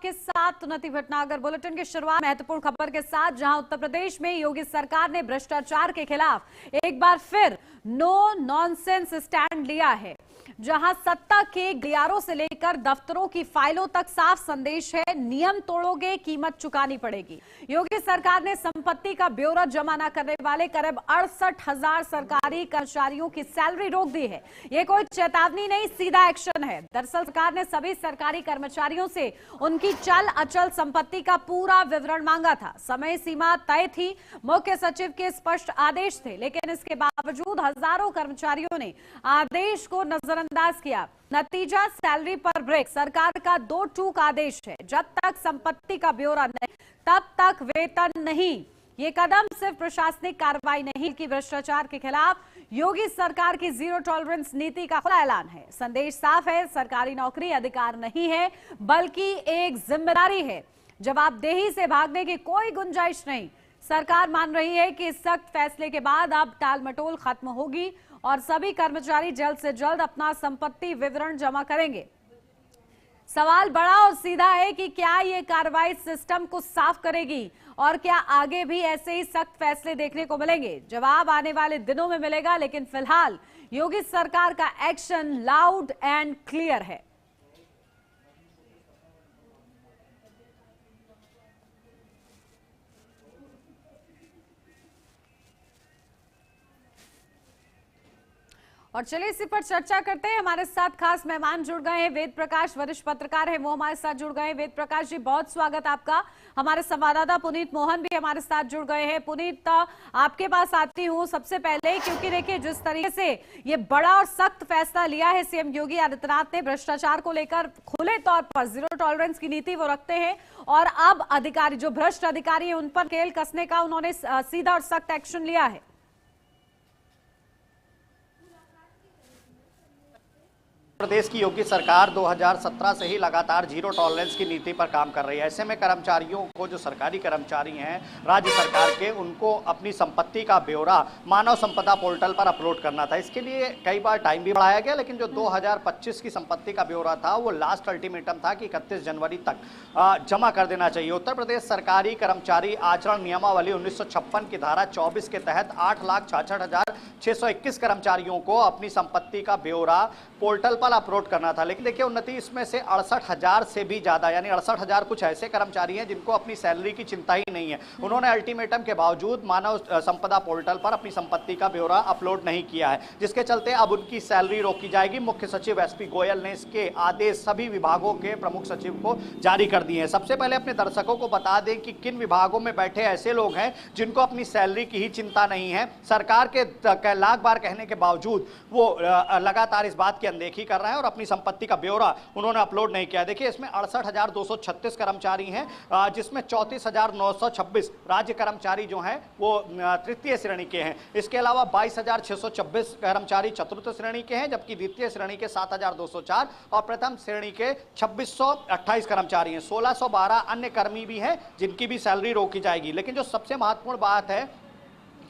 आपके साथ उन्नति भटनागर। बुलेटिन की शुरुआत महत्वपूर्ण खबर के साथ, जहां उत्तर प्रदेश में योगी सरकार ने भ्रष्टाचार के खिलाफ एक बार फिर नो नॉनसेंस स्टैंड लिया है। जहां सत्ता के गलियारों से लेकर दफ्तरों की फाइलों तक साफ संदेश है, नियम तोड़ोगे कीमत चुकानी पड़ेगी। योगी सरकार ने संपत्ति का ब्यौरा जमा न करने वाले करीब 68,000 सरकारी कर्मचारियों की सैलरी रोक दी है। यह कोई चेतावनी नहीं, सीधा एक्शन है। दरअसल सरकार ने सभी सरकारी कर्मचारियों से उनकी चल अचल संपत्ति का पूरा विवरण मांगा था। समय सीमा तय थी, मुख्य सचिव के स्पष्ट आदेश थे, लेकिन इसके बावजूद हजारों कर्मचारियों ने आदेश को नजरअंदाज किया। नतीजा सैलरी पर ब्रेक। सरकार का 2 टूक आदेश है, जब तक संपत्ति का ब्यौरा नहीं तब तक वेतन नहीं। ये कदम सिर्फ प्रशासनिक कार्रवाई नहीं कि भ्रष्टाचार के खिलाफ योगी सरकार की जीरो टॉलरेंस नीति का खुला ऐलान है। संदेश साफ है, सरकारी नौकरी अधिकार नहीं है बल्कि एक जिम्मेदारी है। जवाबदेही से भागने की कोई गुंजाइश नहीं। सरकार मान रही है कि इस सख्त फैसले के बाद अब टालमटोल खत्म होगी और सभी कर्मचारी जल्द से जल्द अपना संपत्ति विवरण जमा करेंगे। सवाल बड़ा और सीधा है कि क्या ये कार्रवाई सिस्टम को साफ करेगी और क्या आगे भी ऐसे ही सख्त फैसले देखने को मिलेंगे? जवाब आने वाले दिनों में मिलेगा, लेकिन फिलहाल योगी सरकार का एक्शन लाउड एंड क्लियर है। और चलिए इसी पर चर्चा करते हैं। हमारे साथ खास मेहमान जुड़ गए हैं, वेद प्रकाश वरिष्ठ पत्रकार हैं, वो हमारे साथ जुड़ गए हैं। वेद प्रकाश जी, बहुत स्वागत आपका। हमारे संवाददाता पुनीत मोहन भी हमारे साथ जुड़ गए हैं। पुनीत, आपके पास आती हूँ सबसे पहले, क्योंकि देखिए जिस तरीके से ये बड़ा और सख्त फैसला लिया है सीएम योगी आदित्यनाथ ने, भ्रष्टाचार को लेकर खुले तौर पर जीरो टॉलरेंस की नीति वो रखते हैं और अब अधिकारी, जो भ्रष्ट अधिकारी है, उन पर केल कसने का उन्होंने सीधा और सख्त एक्शन लिया है। प्रदेश की योगी सरकार 2017 से ही लगातार जीरो टॉलरेंस की नीति पर काम कर रही है। ऐसे में कर्मचारियों को, जो सरकारी कर्मचारी हैं राज्य सरकार के, उनको अपनी संपत्ति का ब्यौरा मानव संपदा पोर्टल पर अपलोड करना था। इसके लिए कई बार टाइम भी बढ़ाया गया, लेकिन जो 2025 की संपत्ति का ब्यौरा था वो लास्ट अल्टीमेटम था कि 31 जनवरी तक जमा कर देना चाहिए। उत्तर प्रदेश सरकारी कर्मचारी आचरण नियमावली 1956 की धारा 24 के तहत 8,66,621 कर्मचारियों को अपनी संपत्ति का ब्यौरा पोर्टल पर अपलोड करना था। लेकिन देखिए उन्नति, इसमें से 68,000 से भी ज्यादा, यानी 68,000 कुछ ऐसे कर्मचारी हैं जिनको अपनी सैलरी की चिंता ही नहीं है। उन्होंने अल्टीमेटम के बावजूद मानव संपदा पोर्टल पर अपनी संपत्ति का ब्यौरा अपलोड नहीं किया है, जिसके चलते अब उनकी सैलरी रोकी जाएगी। मुख्य सचिव एसपी गोयल ने इसके आदेश सभी विभागों के प्रमुख सचिव को जारी कर दिए हैं। सबसे पहले अपने दर्शकों को बता दें कि किन विभागों में बैठे ऐसे लोग हैं जिनको अपनी सैलरी की ही चिंता नहीं है। सरकार के लाख बार कहने के बावजूद वो लगातार इस बात की अनदेखी कर रहे हैं और अपनी संपत्ति का ब्यौरा उन्होंने अपलोड नहीं किया। देखिए इसमें 68,236 कर्मचारी हैं, जिसमें 34,926 राज्य कर्मचारी जो हैं वो तृतीय श्रेणी के हैं। इसके अलावा 22,626 कर्मचारी चतुर्थ श्रेणी के हैं, जबकि द्वितीय श्रेणी के 7,204 और प्रथम श्रेणी के 2,628 कर्मचारी हैं। 1,612 अन्य कर्मी भी हैं जिनकी भी सैलरी रोकी जाएगी। लेकिन जो सबसे महत्वपूर्ण बात है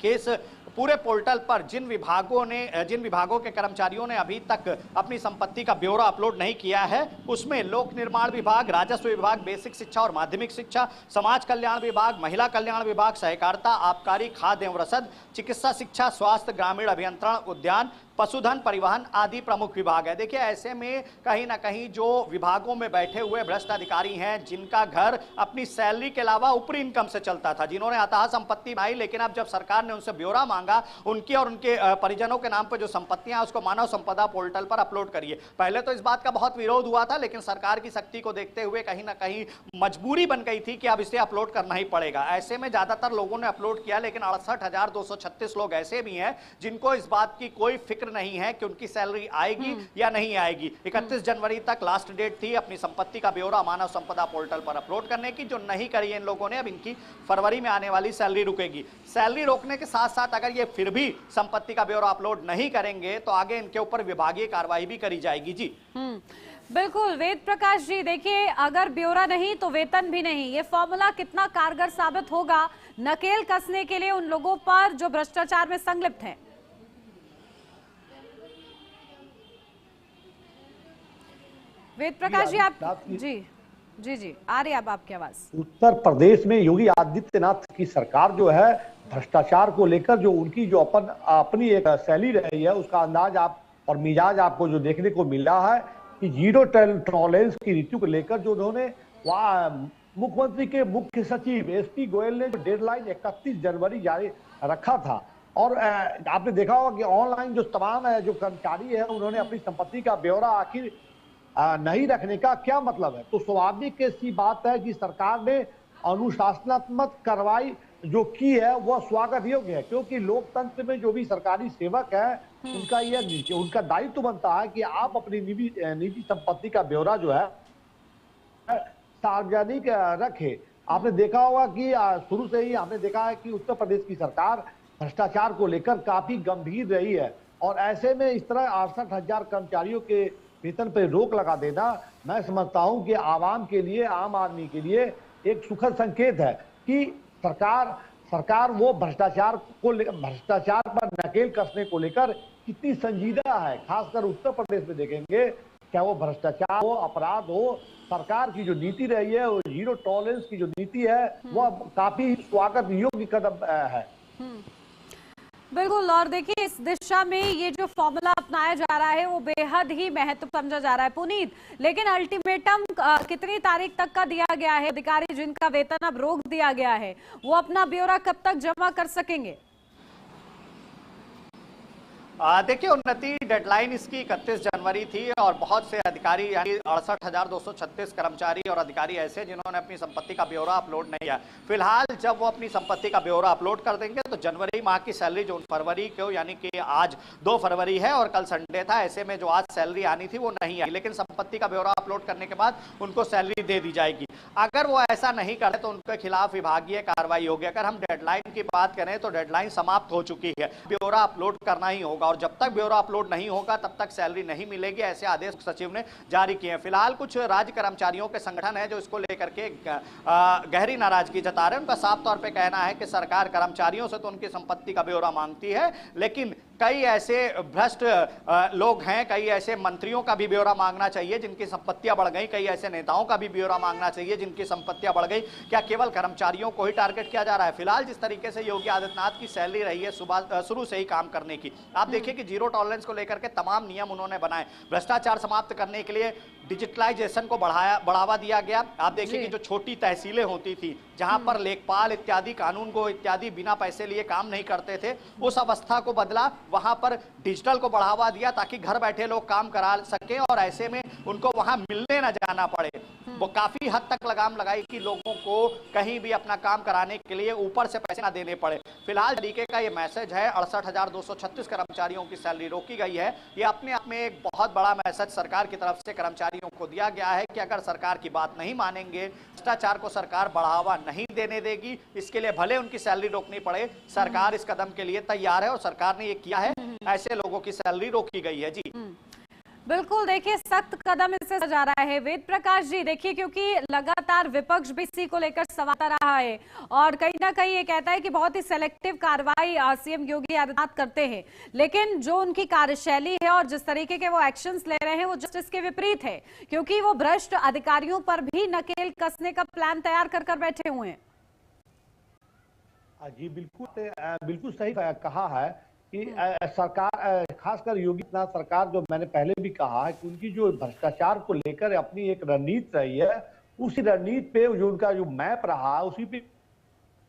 कि इस पूरे पोर्टल पर जिन विभागों के कर्मचारियों ने अभी तक अपनी संपत्ति का ब्यौरा अपलोड नहीं किया है, उसमें लोक निर्माण विभाग, राजस्व विभाग, बेसिक शिक्षा और माध्यमिक शिक्षा, समाज कल्याण विभाग, महिला कल्याण विभाग, सहकारिता, आबकारी, खाद्य एवं रसद, चिकित्सा शिक्षा, स्वास्थ्य, ग्रामीण अभियंत्रण, उद्यान, पशुधन, परिवहन आदि प्रमुख विभाग है। देखिए ऐसे में कहीं ना कहीं जो विभागों में बैठे हुए भ्रष्ट अधिकारी हैं, जिनका घर अपनी सैलरी के अलावा ऊपरी इनकम से चलता था, जिन्होंने अथाह संपत्ति बनाई, लेकिन अब जब सरकार ने उनसे ब्यौरा मांगा, उनकी और उनके परिजनों के नाम पर जो संपत्तियां उसको मानव संपदा पोर्टल पर अपलोड करिए। पहले तो इस बात का बहुत विरोध हुआ था, लेकिन सरकार की सख्ती को देखते हुए कहीं ना कहीं मजबूरी बन गई थी कि अब इसे अपलोड करना ही पड़ेगा। ऐसे में ज्यादातर लोगों ने अपलोड किया, लेकिन 68,236 लोग ऐसे भी हैं जिनको इस बात की कोई फिक्र नहीं है कि उनकी सैलरी आएगी या नहीं आएगी। 31 जनवरी तक लास्ट डेट थी अपनी संपत्ति का ब्यौरा मानव संपदा पोर्टल पर अपलोड करने की, जो नहीं करी इन लोगों ने। अब इनकी फरवरी में आने वाली सैलरी रुकेगी। सैलरी रोकने के साथ साथ अगर ये फिर भी संपत्ति का ब्यौरा अपलोड नहीं करेंगे तो आगे इनके ऊपर विभागीय कार्रवाई भी करी जाएगी। जी बिल्कुल वेद प्रकाश जी, देखिए अगर ब्यौरा नहीं तो वेतन भी नहीं, ये फॉर्मूला कितना कारगर साबित होगा नकेल कसने के लिए उन लोगों पर जो भ्रष्टाचार में संलिप्त हैं? वेद प्रकाश जी, आप जी जी जी, आ रही है अब आपकी आवाज। उत्तर प्रदेश में योगी आदित्यनाथ की सरकार जो है भ्रष्टाचार को लेकर जो उनकी जो अपनी एक शैली रही है, उसका अंदाज आप और मिजाज आपको जो देखने को मिला है कि जीरो टॉलरेंस की नीति को लेकर जो उन्होंने मुख्यमंत्री के मुख्य सचिव एसपी गोयल ने जो डेडलाइन 31 जनवरी जारी रखा था, और आपने देखा होगा कि ऑनलाइन जो तमाम जो कर्मचारी है उन्होंने अपनी संपत्ति का ब्यौरा आखिर नहीं रखने का क्या मतलब है। तो स्वाभाविक सी बात है कि सरकार ने अनुशासनात्मक कार्रवाई जो की है वह स्वागत योग्य है, क्योंकि लोकतंत्र में जो भी सरकारी सेवक है उनका दायित्व बनता है कि आप अपनी निजी संपत्ति का ब्यौरा जो है सार्वजनिक रखे। आपने देखा होगा कि शुरू से ही आपने देखा है कि उत्तर प्रदेश की सरकार भ्रष्टाचार को लेकर काफी गंभीर रही है, और ऐसे में इस तरह 68,000 कर्मचारियों के वेतन पर रोक लगा देना मैं समझता हूं कि आवाम के लिए, आम आदमी के लिए एक सुखद संकेत है कि सरकार वो भ्रष्टाचार पर नकेल कसने को लेकर कितनी संजीदा है। खासकर उत्तर प्रदेश में देखेंगे, क्या वो भ्रष्टाचार हो, अपराध हो, सरकार की जो नीति रही है वो जीरो टॉलरेंस की जो नीति है वो काफी स्वागत योग्य कदम है। बिल्कुल, और देखिए इस दिशा में ये जो फॉर्मूला अपनाया जा रहा है वो बेहद ही महत्व समझा जा रहा है पुनीत। लेकिन अल्टीमेटम कितनी तारीख तक का दिया गया है? अधिकारी जिनका वेतन अब रोक दिया गया है वो अपना ब्यौरा कब तक जमा कर सकेंगे? देखिए, उन्नति डेडलाइन इसकी 31 जनवरी थी और बहुत से अधिकारी यानी 68,236 कर्मचारी और अधिकारी ऐसे जिन्होंने अपनी संपत्ति का ब्यौरा अपलोड नहीं किया। फिलहाल जब वो अपनी संपत्ति का ब्यौरा अपलोड कर देंगे तो जनवरी माह की सैलरी जो फरवरी को यानी कि आज 2 फरवरी है और कल संडे था, ऐसे में जो आज सैलरी आनी थी वो नहीं आई, लेकिन संपत्ति का ब्यौरा अपलोड करने के बाद उनको सैलरी दे दी जाएगी। अगर वो ऐसा नहीं करे तो उनके खिलाफ विभागीय कार्रवाई होगी। अगर हम डेडलाइन की बात करें तो डेडलाइन समाप्त हो चुकी है, ब्यौरा अपलोड करना ही होगा और जब तक ब्यौरा अपलोड नहीं होगा तब तक सैलरी नहीं मिलेगी, ऐसे आदेश सचिव ने जारी किए हैं। फिलहाल कुछ राज्य कर्मचारियों के संगठन है जो इसको लेकर के गहरी नाराजगी जता रहे हैं। उनका साफ तौर पे कहना है कि सरकार कर्मचारियों से तो उनकी संपत्ति का ब्यौरा मांगती है, लेकिन कई ऐसे भ्रष्ट लोग हैं, कई ऐसे मंत्रियों का भी ब्यौरा मांगना चाहिए जिनकी संपत्तियां बढ़ गई, कई ऐसे नेताओं का भी ब्यौरा मांगना चाहिए जिनकी संपत्तियां बढ़ गई। क्या केवल कर्मचारियों को ही टारगेट किया जा रहा है? फिलहाल जिस तरीके से योगी आदित्यनाथ की सैलरी रही है सुबह शुरू से ही काम करने की, आप देखिए कि जीरो टॉलरेंस को लेकर के तमाम नियम उन्होंने बनाए। भ्रष्टाचार समाप्त करने के लिए डिजिटलाइजेशन को बढ़ावा दिया गया। आप देखिए कि जो छोटी तहसीलें होती थी जहां पर लेखपाल इत्यादि कानून को इत्यादि बिना पैसे लिए काम नहीं करते थे, उस अवस्था को बदला, वहां पर डिजिटल को बढ़ावा दिया ताकि घर बैठे लोग काम करा सके और ऐसे में उनको वहां मिलने न जाना पड़े। वो काफी हद तक लगाम लगाई कि लोगों को कहीं भी अपना काम कराने के लिए ऊपर से पैसे ना देने पड़े। फिलहाल तरीके का ये मैसेज है, 68,236 कर्मचारियों की सैलरी रोकी गई है। ये अपने आप में एक बहुत बड़ा मैसेज सरकार की तरफ से कर्मचारियों को दिया गया है कि अगर सरकार की बात नहीं मानेंगे, भ्रष्टाचार को सरकार बढ़ावा नहीं देने देगी, इसके लिए भले उनकी सैलरी रोकनी पड़े, सरकार इस कदम के लिए तैयार है और सरकार ने ये किया है। ऐसे लोगों की सैलरी रोकी गई है। जी बिल्कुल, देखिए सख्त कदम इससे जा रहा है। वेद प्रकाश जी, देखिए क्योंकि लगातार विपक्ष भी इसी को लेकर सवाल रहा है और कहीं ना कहीं ये कहता है कि बहुत ही सेलेक्टिव कार्रवाई सीएम योगी आदित्यनाथ करते हैं, लेकिन जो उनकी कार्यशैली है और जिस तरीके के वो एक्शंस ले रहे हैं वो जस्टिस के विपरीत है, क्योंकि वो भ्रष्ट अधिकारियों पर भी नकेल कसने का प्लान तैयार कर बैठे हुए हैं। जी बिल्कुल सही कहा है कि सरकार, खासकर योगी आदित्यनाथ सरकार, जो मैंने पहले भी कहा है कि उनकी जो भ्रष्टाचार को लेकर अपनी एक रणनीति रही है, उसी रणनीति पे जो उनका जो मैप रहा उसी पे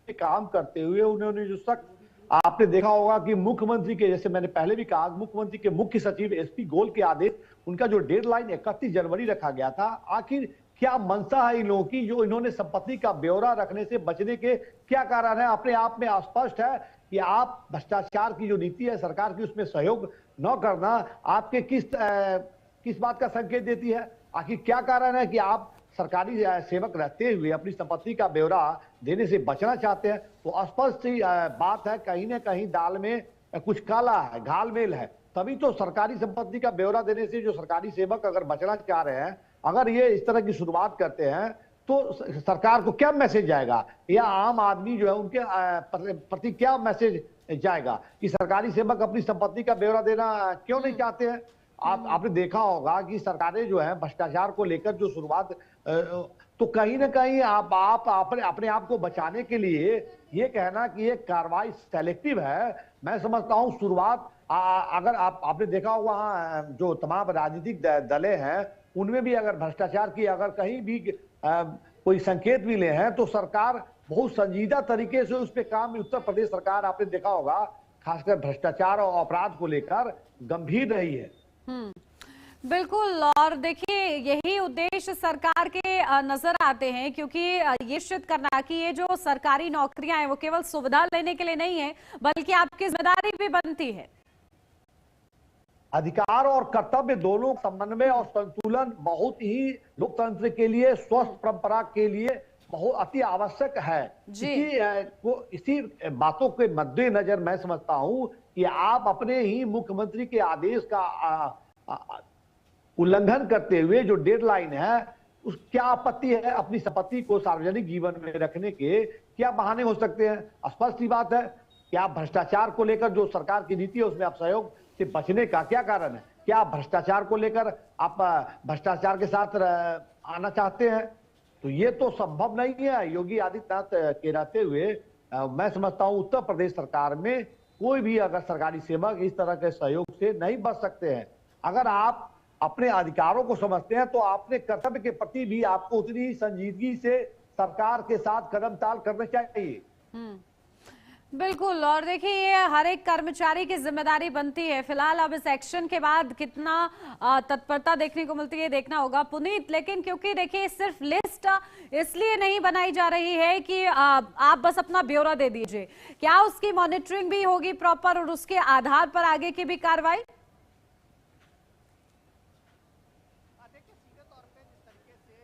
काम करते हुए उन्होंने जो सख्त, आपने देखा होगा कि मुख्यमंत्री के, जैसे मैंने पहले भी कहा, मुख्यमंत्री के मुख्य सचिव एसपी गोयल के आदेश, उनका जो डेडलाइन 31 जनवरी रखा गया था, आखिर क्या मंशा है इन लोगों की जो इन्होंने संपत्ति का ब्यौरा रखने से बचने के क्या कारण है? अपने आप में अस्पष्ट है कि आप भ्रष्टाचार की जो नीति है सरकार की उसमें सहयोग न करना आपके किस बात का संकेत देती है? आखिर क्या कारण है कि आप सरकारी सेवक रहते हुए अपनी संपत्ति का ब्यौरा देने से बचना चाहते हैं? तो स्पष्ट सी बात है, कहीं ना कहीं दाल में कुछ काला है, घालमेल है। तभी तो सरकारी संपत्ति का ब्यौरा देने से जो सरकारी सेवक अगर बचना चाह रहे हैं, अगर ये इस तरह की शुरुआत करते हैं तो सरकार को क्या मैसेज जाएगा, या आम आदमी जो है उनके प्रति क्या मैसेज जाएगा कि सरकारी सेवक अपनी संपत्ति का ब्यौरा देना क्यों नहीं चाहते हैं? आपने देखा होगा कि सरकारें जो है भ्रष्टाचार को लेकर जो शुरुआत तो कहीं ना कहीं आप अपने अपने आप को बचाने के लिए ये कहना कि ये कार्रवाई सेलेक्टिव है, मैं समझता हूं शुरुआत अगर आपने देखा होगा वहां जो तमाम राजनीतिक दलें हैं उनमें भी अगर भ्रष्टाचार की अगर कहीं भी कोई संकेत मिले हैं तो सरकार बहुत संजीदा तरीके से उस पर काम, उत्तर प्रदेश सरकार आपने देखा होगा खासकर भ्रष्टाचार और अपराध को लेकर गंभीर रही है। बिल्कुल, और देखिए यही उद्देश्य सरकार के नजर आते हैं, क्योंकि ये निश्चित करना कि ये जो सरकारी नौकरियां हैं वो केवल सुविधा लेने के लिए नहीं है बल्कि आपकी जिम्मेदारी भी बनती है। अधिकार और कर्तव्य दोनों समन्वय और संतुलन बहुत ही लोकतंत्र के लिए, स्वस्थ परंपरा के लिए बहुत अति आवश्यक है। इसी बातों के मद्देनजर मैं समझता हूं कि आप अपने ही मुख्यमंत्री के आदेश का उल्लंघन करते हुए जो डेडलाइन है उस क्या आपत्ति है अपनी संपत्ति को सार्वजनिक जीवन में रखने के क्या बहाने हो सकते हैं? स्पष्ट ही बात है कि आप भ्रष्टाचार को लेकर जो सरकार की नीति है उसमें आप सहयोग से बचने का क्या कारण है? क्या आप भ्रष्टाचार को लेकर आप भ्रष्टाचार के साथ आना चाहते हैं? तो ये तो संभव नहीं है। योगी आदित्यनाथ के रहते हुए मैं समझता हूं उत्तर प्रदेश सरकार में कोई भी अगर सरकारी सेवक इस तरह के सहयोग से नहीं बच सकते हैं। अगर आप अपने अधिकारों को समझते हैं तो अपने कर्तव्य के प्रति भी आपको उतनी ही संजीदगी से सरकार के साथ कदम ताल करने चाहिए। बिल्कुल, और देखिए ये हर एक कर्मचारी की जिम्मेदारी बनती है। फिलहाल अब इस एक्शन के बाद कितना तत्परता देखने को मिलती है देखना होगा पुनीत, लेकिन क्योंकि देखिए सिर्फ लिस्ट इसलिए नहीं बनाई जा रही है कि आप बस अपना ब्यौरा दे दीजिए, क्या उसकी मॉनिटरिंग भी होगी प्रॉपर और उसके आधार पर आगे की भी कार्रवाई?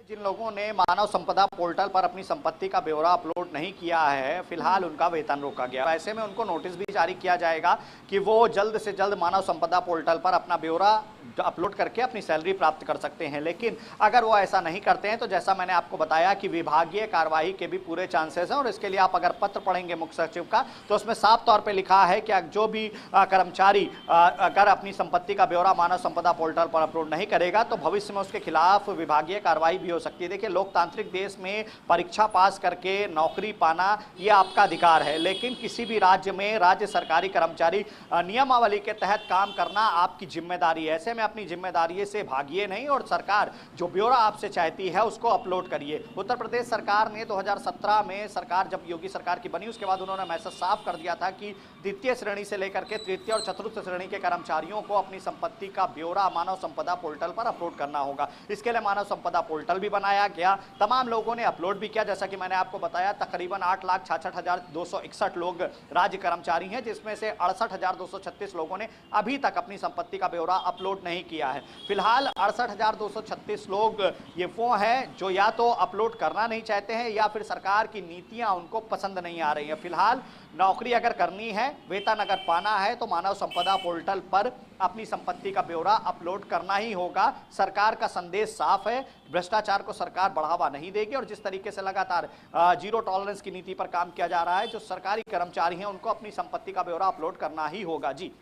जिन लोगों ने मानव संपदा पोर्टल पर अपनी संपत्ति का ब्यौरा अपलोड नहीं किया है, फिलहाल उनका वेतन रोका गया। ऐसे में उनको नोटिस भी जारी किया जाएगा कि वो जल्द से जल्द मानव संपदा पोर्टल पर अपना ब्यौरा अपलोड करके अपनी सैलरी प्राप्त कर सकते हैं। लेकिन अगर वो ऐसा नहीं करते हैं तो जैसा मैंने आपको बताया कि विभागीय कार्रवाई के भी पूरे चांसेस हैं। और इसके लिए आप अगर पत्र पढ़ेंगे मुख्य सचिव का तो उसमें साफ तौर पे लिखा है कि जो भी कर्मचारी अगर अपनी संपत्ति का ब्यौरा मानव संपदा पोर्टल पर अपलोड नहीं करेगा तो भविष्य में उसके खिलाफ विभागीय कार्रवाई भी हो सकती है। देखिए, लोकतांत्रिक देश में परीक्षा पास करके नौकरी पाना ये आपका अधिकार है, लेकिन किसी भी राज्य में राज्य सरकारी कर्मचारी नियमावली के तहत काम करना आपकी जिम्मेदारी है। ऐसे में अपनी जिम्मेदारी से भागिए नहीं और सरकार जो ब्यौरा आपसे चाहती है उसको अपलोड करिए। उत्तर प्रदेश सरकार ने 2017 में सरकार जब योगी सरकार की बनी उसके बाद उन्होंने मैसेज साफ कर दिया था कि द्वितीय श्रेणी से लेकर के तृतीय और चतुर्थ श्रेणी के कर्मचारियों को अपनी संपत्ति का ब्यौरा मानव संपदा पोर्टल पर अपलोड करना होगा। इसके लिए मानव संपदा पोर्टल भी बनाया गया, तमाम लोगों ने अपलोड भी किया। जैसा कि मैंने आपको बताया तकरीबन 8,66,261 लोग राज्य कर्मचारी हैं, जिसमें से 68,236 लोगों ने अभी तक अपनी संपत्ति का ब्यौरा अपलोड नहीं किया है। फिलहाल 68,236 लोग ये वो हैं जो या तो अपलोड करना नहीं चाहते हैं या फिर सरकार की नीतियां उनको पसंद नहीं आ रही हैं। फिलहाल नौकरी अगर करनी है, वेतन अगर पाना है तो मानव संपदा पोर्टल पर अपनी संपत्ति का ब्यौरा अपलोड करना ही होगा। सरकार का संदेश साफ है, भ्रष्टाचार को सरकार बढ़ावा नहीं देगी और जिस तरीके से लगातार जीरो टॉलरेंस की नीति पर काम किया जा रहा है, जो सरकारी कर्मचारी हैं उनको अपनी संपत्ति का ब्यौरा अपलोड करना ही होगा। जी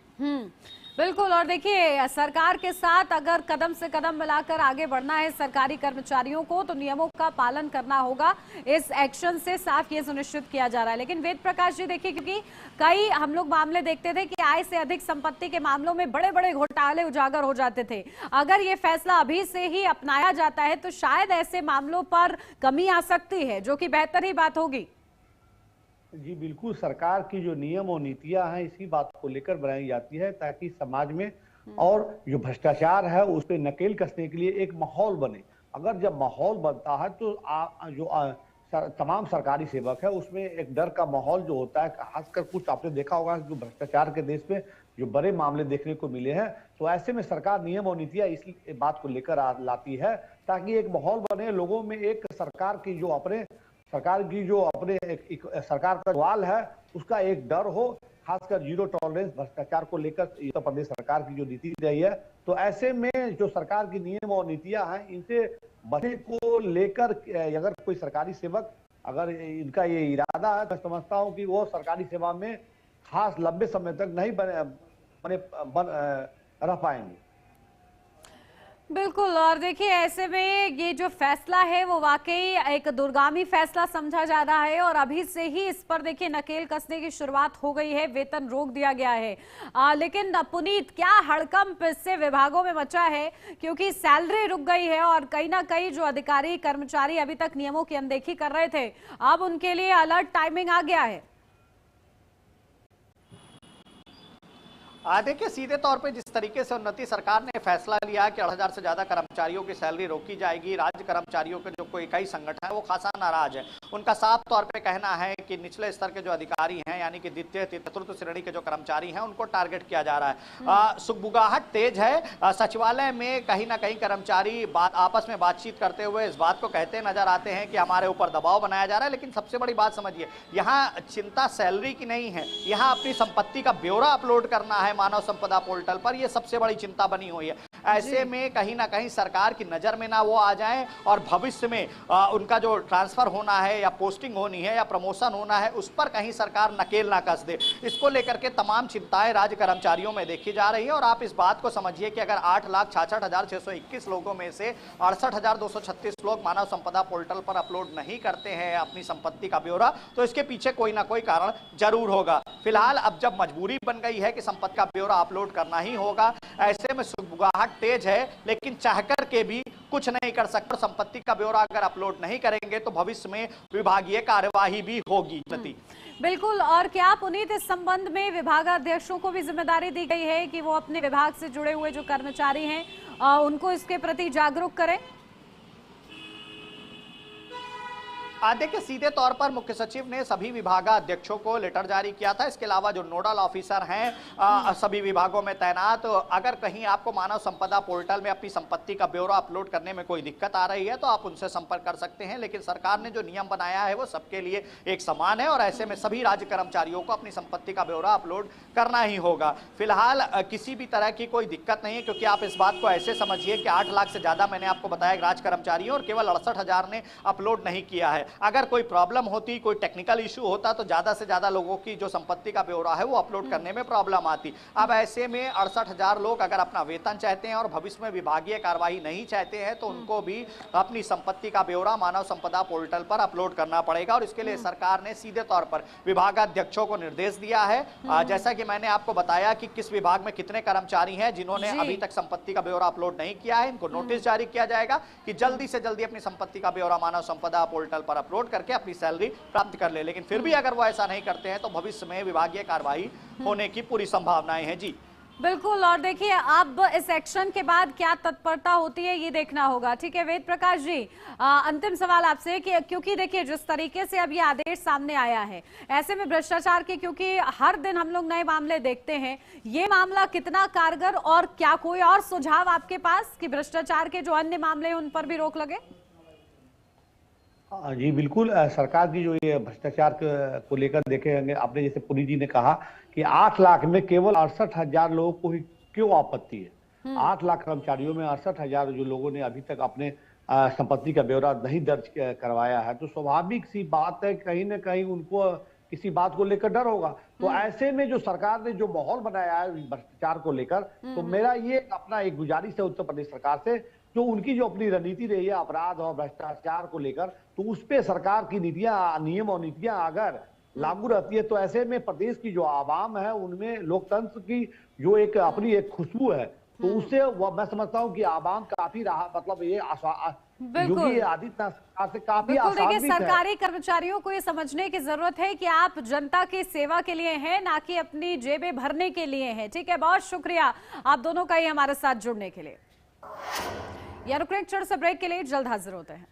बिल्कुल, और देखिए सरकार के साथ अगर कदम से कदम मिलाकर आगे बढ़ना है सरकारी कर्मचारियों को तो नियमों का पालन करना होगा। इस एक्शन से साफ ये सुनिश्चित किया जा रहा है। लेकिन वेद प्रकाश जी देखिए, क्योंकि कई हम लोग मामले देखते थे कि आय से अधिक संपत्ति के मामलों में बड़े बड़े घोटाले उजागर हो जाते थे। अगर ये फैसला अभी से ही अपनाया जाता है तो शायद ऐसे मामलों पर कमी आ सकती है, जो कि बेहतर ही बात होगी। जी बिल्कुल, सरकार की जो नियम और नीतियां हैं इसी बात को लेकर बनाई जाती है ताकि समाज में और जो भ्रष्टाचार है उस पर नकेल कसने के लिए एक माहौल बने। अगर जब माहौल बनता है तो तमाम सरकारी सेवक है उसमें एक डर का माहौल जो होता है, खासकर कुछ आपने देखा होगा जो भ्रष्टाचार के देश में जो बड़े मामले देखने को मिले हैं, तो ऐसे में सरकार नियम और नीतियां इस बात को लेकर लाती है ताकि एक माहौल बने लोगों में। एक सरकार की जो अपने सरकार का सवाल है उसका एक डर हो, खासकर जीरो टॉलरेंस भ्रष्टाचार को लेकर उत्तर प्रदेश सरकार की जो नीति रही है। तो ऐसे में जो सरकार की नियम और नीतियां हैं इनसे बचने को लेकर अगर कोई सरकारी सेवक अगर इनका ये इरादा है तो समझता हूं कि वो सरकारी सेवा में खास लंबे समय तक नहीं रह पाएंगे। बिल्कुल। और देखिए, ऐसे में ये जो फैसला है वो वाकई एक दूरगामी फैसला समझा जा रहा है और अभी से ही इस पर देखिए नकेल कसने की शुरुआत हो गई है, वेतन रोक दिया गया है। लेकिन पुनीत, क्या हड़कंप इससे विभागों में मचा है, क्योंकि सैलरी रुक गई है और कहीं ना कहीं जो अधिकारी कर्मचारी अभी तक नियमों की अनदेखी कर रहे थे, अब उनके लिए अलर्ट टाइमिंग आ गया है। देखिए, सीधे तौर पे जिस तरीके से उन्नति सरकार ने फैसला लिया कि 8,000 से ज्यादा कर्मचारियों की सैलरी रोकी जाएगी, राज्य कर्मचारियों के जो कोई इकाई संगठन है वो खासा नाराज है। उनका साफ तौर पे कहना है कि निचले स्तर के जो अधिकारी हैं, यानी कि द्वितीय चतुर्थ श्रेणी के जो कर्मचारी हैं, उनको टारगेट किया जा रहा है। सुगबुगाहट तेज है। सचिवालय में कहीं ना कहीं कर्मचारी आपस में बातचीत करते हुए इस बात को कहते नजर आते हैं कि हमारे ऊपर दबाव बनाया जा रहा है। लेकिन सबसे बड़ी बात समझिए, यहाँ चिंता सैलरी की नहीं है, यहाँ अपनी संपत्ति का ब्यौरा अपलोड करना है मानव संपदा पोर्टल पर। यह सबसे बड़ी चिंता बनी हुई है। ऐसे में कहीं ना कहीं सरकार की नजर में ना वो आ जाएं और भविष्य में उनका जो ट्रांसफर होना है या पोस्टिंग होनी है या प्रमोशन होना है, उस पर कहीं सरकार नकेल ना कस दे। इसको लेकर के तमाम चिंताएं राज्य कर्मचारियों में देखी जा रही है। और आप इस बात को समझिए कि अगर 8,66,621 लोगों में से 68,236 लोग मानव संपदा पोर्टल पर अपलोड नहीं करते हैं अपनी संपत्ति का ब्यौरा, तो इसके पीछे कोई ना कोई कारण जरूर होगा। फिलहाल अब जब मजबूरी बन गई है कि संपत्ति का ब्यौरा अपलोड करना ही होगा, ऐसे में सुगबुगाहट तेज है, लेकिन चाहकर के भी कुछ नहीं कर सकते। संपत्ति का ब्यौरा अगर अपलोड नहीं करेंगे तो भविष्य में विभागीय कार्यवाही भी होगी। बिल्कुल। और क्या पुनीत, इस संबंध में विभागाध्यक्षों को भी जिम्मेदारी दी गई है कि वो अपने विभाग से जुड़े हुए जो कर्मचारी हैं उनको इसके प्रति जागरूक करें? देखिए, सीधे तौर पर मुख्य सचिव ने सभी विभागाध्यक्षों को लेटर जारी किया था। इसके अलावा जो नोडल ऑफिसर हैं सभी विभागों में तैनात, अगर कहीं आपको मानव संपदा पोर्टल में अपनी संपत्ति का ब्यौरा अपलोड करने में कोई दिक्कत आ रही है तो आप उनसे संपर्क कर सकते हैं। लेकिन सरकार ने जो नियम बनाया है वो सबके लिए एक समान है और ऐसे में सभी राज्य कर्मचारियों को अपनी संपत्ति का ब्यौरा अपलोड करना ही होगा। फिलहाल किसी भी तरह की कोई दिक्कत नहीं है, क्योंकि आप इस बात को ऐसे समझिए कि 8 लाख से ज्यादा मैंने आपको बताया राज्य कर्मचारियों और केवल 68,000 ने अपलोड नहीं किया है। अगर कोई प्रॉब्लम होती, कोई टेक्निकल इशू होता तो ज्यादा से ज्यादा लोगों की जो संपत्ति का ब्यौरा है वो अपलोड करने में प्रॉब्लम आती। अब ऐसे में 68,000 लोग अगर अपना वेतन चाहते हैं और भविष्य में विभागीय कार्यवाही नहीं चाहते हैं तो उनको भी अपनी संपत्ति का ब्यौरा मानव संपदा पोर्टल पर अपलोड करना पड़ेगा। और इसके लिए सरकार ने सीधे तौर पर विभागाध्यक्षों को निर्देश दिया है। जैसा कि मैंने आपको बताया कि किस विभाग में कितने कर्मचारी हैं जिन्होंने अभी तक संपत्ति का ब्यौरा अपलोड नहीं किया है, इनको नोटिस जारी किया जाएगा कि जल्दी से जल्दी अपनी संपत्ति का ब्यौरा मानव संपदा पोर्टल पर अपलोड करके अपनी सैलरी प्राप्त कर ले। लेकिन फिर भी अगर वो ऐसा नहीं करते हैं तो भविष्य में विभागीय कार्रवाई होने की पूरी संभावनाएं हैं। जी बिल्कुल। और देखिए, अब इस एक्शन के बाद क्या तत्परता होती है ये देखना होगा। ठीक है वेद प्रकाश जी, अंतिम सवाल आपसे कि क्योंकि देखिए जिस तरीके से अब ये आदेश सामने आया है, ऐसे में भ्रष्टाचार के, क्योंकि हर दिन हम लोग नए मामले देखते हैं, ये मामला कितना कारगर और क्या कोई और सुझाव आपके पास कि भ्रष्टाचार के जो अन्य मामले हैं उन पर भी रोक लगे? जी बिल्कुल। सरकार की जो ये भ्रष्टाचार को लेकर देखेंगे, आपने जैसे पुरी जी ने कहा कि 8 लाख में केवल 68,000 लोगों को ही क्यों आपत्ति है। 8 लाख कर्मचारियों में 68,000 जो लोगों ने अभी तक अपने संपत्ति का ब्यौरा नहीं दर्ज करवाया है, तो स्वाभाविक सी बात है कहीं ना कहीं उनको किसी बात को लेकर डर होगा। तो ऐसे में जो सरकार ने जो माहौल बनाया है भ्रष्टाचार को लेकर, तो मेरा ये अपना एक गुजारिश है उत्तर प्रदेश सरकार से, जो उनकी जो अपनी रणनीति रही है अपराध और भ्रष्टाचार को लेकर, तो उस पे सरकार की नीतियां, नियम और नीतियां अगर लागू रहती है तो ऐसे में प्रदेश की जो आवाम है उनमें लोकतंत्र की जो एक अपनी एक खुशबू है, तो उससे मैं समझता हूँ कि आवाम काफी राहत, मतलब ये योगी आदित्यनाथ सरकार से काफी देखिए, सरकारी कर्मचारियों को ये समझने की जरूरत है कि आप जनता की सेवा के लिए हैं, ना कि अपनी जेबें भरने के लिए हैं। ठीक है, बहुत शुक्रिया आप दोनों का ही हमारे साथ जुड़ने के लिए। रुक रहे हैं, छोटे से ब्रेक के लिए, जल्द हाजिर होते हैं।